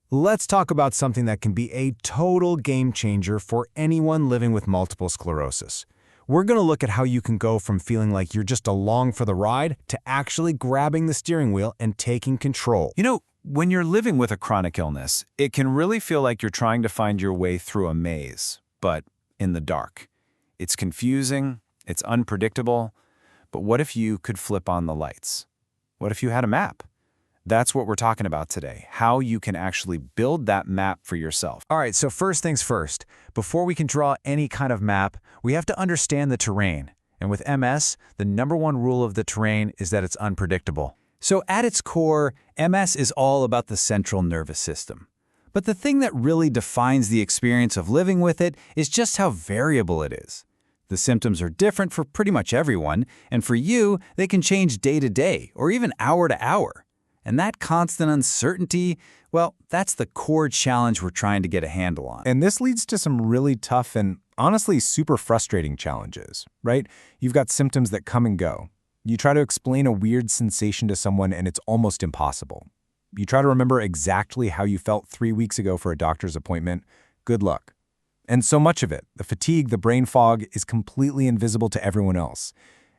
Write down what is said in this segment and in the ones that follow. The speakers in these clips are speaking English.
Let's talk about something that can be a total game changer for anyone living with multiple sclerosis. We're going to look at how you can go from feeling like you're just along for the ride to actually grabbing the steering wheel and taking control. When you're living with a chronic illness, it can really feel like you're trying to find your way through a maze, but in the dark. It's confusing, it's unpredictable, but what if you could flip on the lights? What if you had a map? That's what we're talking about today, how you can actually build that map for yourself. All right, so first things first. Before we can draw any kind of map, we have to understand the terrain. And with MS, the #1 rule of the terrain is that it's unpredictable. So at its core, MS is all about the central nervous system. But the thing that really defines the experience of living with it is just how variable it is. The symptoms are different for pretty much everyone, and for you, they can change day to day or even hour to hour. And that constant uncertainty, well, that's the core challenge we're trying to get a handle on. And this leads to some really tough and honestly super frustrating challenges, right? You've got symptoms that come and go. You try to explain a weird sensation to someone and it's almost impossible. You try to remember exactly how you felt 3 weeks ago for a doctor's appointment. Good luck. And so much of it, the fatigue, the brain fog, is completely invisible to everyone else.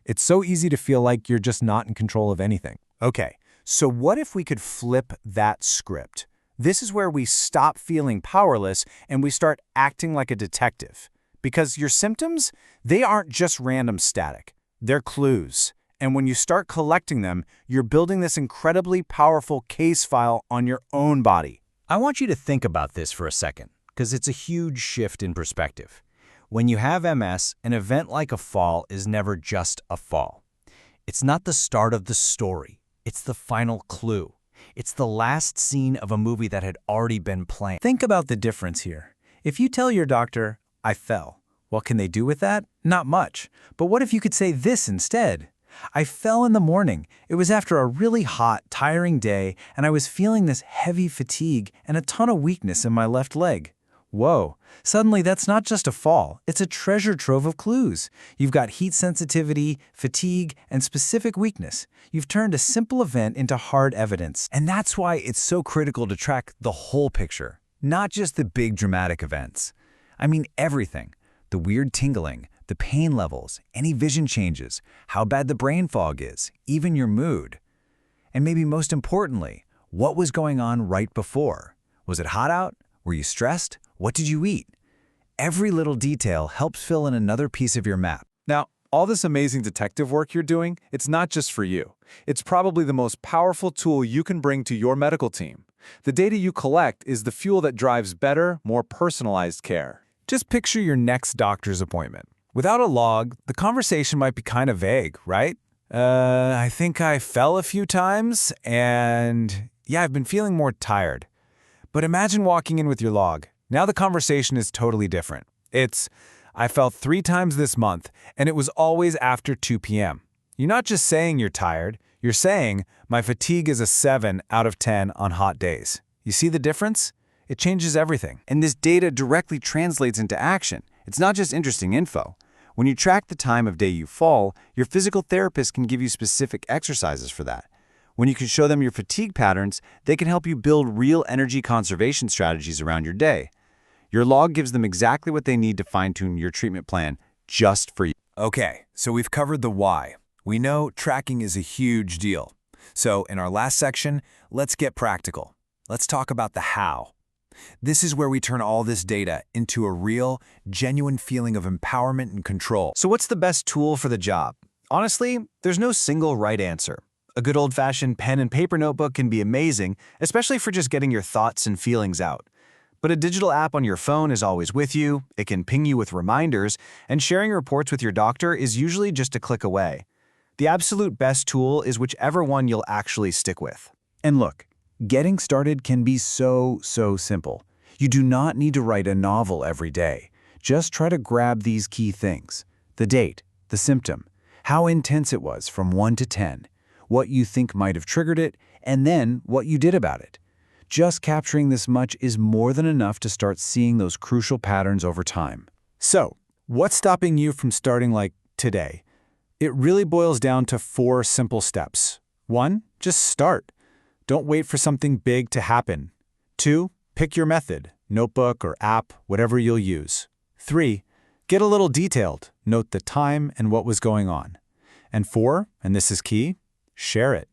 It's so easy to feel like you're just not in control of anything. Okay, so what if we could flip that script? This is where we stop feeling powerless and we start acting like a detective. Because your symptoms, they aren't just random static. They're clues. And when you start collecting them, you're building this incredibly powerful case file on your own body. I want you to think about this for a second, because it's a huge shift in perspective. When you have MS, an event like a fall is never just a fall. It's not the start of the story. It's the final clue. It's the last scene of a movie that had already been planned. Think about the difference here. If you tell your doctor, "I fell," what can they do with that? Not much. But what if you could say this instead? "I fell in the morning. It was after a really hot, tiring day, and I was feeling this heavy fatigue and a ton of weakness in my left leg." Whoa, suddenly that's not just a fall, it's a treasure trove of clues. You've got heat sensitivity, fatigue, and specific weakness. You've turned a simple event into hard evidence. And that's why it's so critical to track the whole picture, not just the big dramatic events. I mean everything. The weird tingling, the pain levels, any vision changes, how bad the brain fog is, even your mood. And maybe most importantly, what was going on right before? Was it hot out? Were you stressed? What did you eat? Every little detail helps fill in another piece of your map. Now, all this amazing detective work you're doing, it's not just for you. It's probably the most powerful tool you can bring to your medical team. The data you collect is the fuel that drives better, more personalized care. Just picture your next doctor's appointment. Without a log, the conversation might be kind of vague, right? I think I fell a few times, and yeah, I've been feeling more tired. But imagine walking in with your log. Now the conversation is totally different. It's, "I fell 3 times this month, and it was always after 2 p.m. You're not just saying you're tired, you're saying, "My fatigue is a 7 out of 10 on hot days." You see the difference? It changes everything. And this data directly translates into action. It's not just interesting info. When you track the time of day you fall, your physical therapist can give you specific exercises for that. When you can show them your fatigue patterns, they can help you build real energy conservation strategies around your day. Your log gives them exactly what they need to fine-tune your treatment plan just for you. Okay, so we've covered the why. We know tracking is a huge deal. So in our last section, let's get practical. Let's talk about the how. This is where we turn all this data into a real, genuine feeling of empowerment and control. So what's the best tool for the job? Honestly, there's no single right answer. A good old-fashioned pen and paper notebook can be amazing, especially for just getting your thoughts and feelings out. But a digital app on your phone is always with you, it can ping you with reminders, and sharing reports with your doctor is usually just a click away. The absolute best tool is whichever one you'll actually stick with. And look, getting started can be so simple. You do not need to write a novel every day. Just try to grab these key things: the date, the symptom, how intense it was from 1 to 10, what you think might have triggered it, and then what you did about it. Just capturing this much is more than enough to start seeing those crucial patterns over time. So, what's stopping you from starting like today? It really boils down to 4 simple steps. 1, just start. Don't wait for something big to happen. 2, Pick your method, notebook or app, whatever you'll use. 3. Get a little detailed. Note the time and what was going on. And 4, and this is key, share it.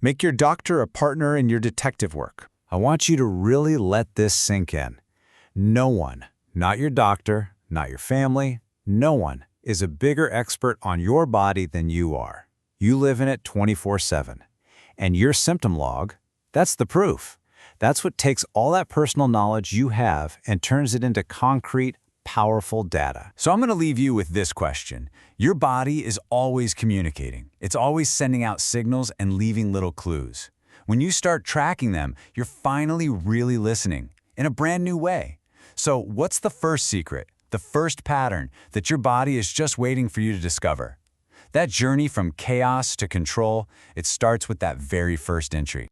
Make your doctor a partner in your detective work. I want you to really let this sink in. No one, not your doctor, not your family, no one is a bigger expert on your body than you are. You live in it 24/7. And your symptom log, that's the proof. That's what takes all that personal knowledge you have and turns it into concrete, powerful data. So I'm going to leave you with this question. Your body is always communicating. It's always sending out signals and leaving little clues. When you start tracking them, you're finally really listening in a brand new way. So what's the first secret, the first pattern that your body is just waiting for you to discover? That journey from chaos to control, it starts with that very first entry.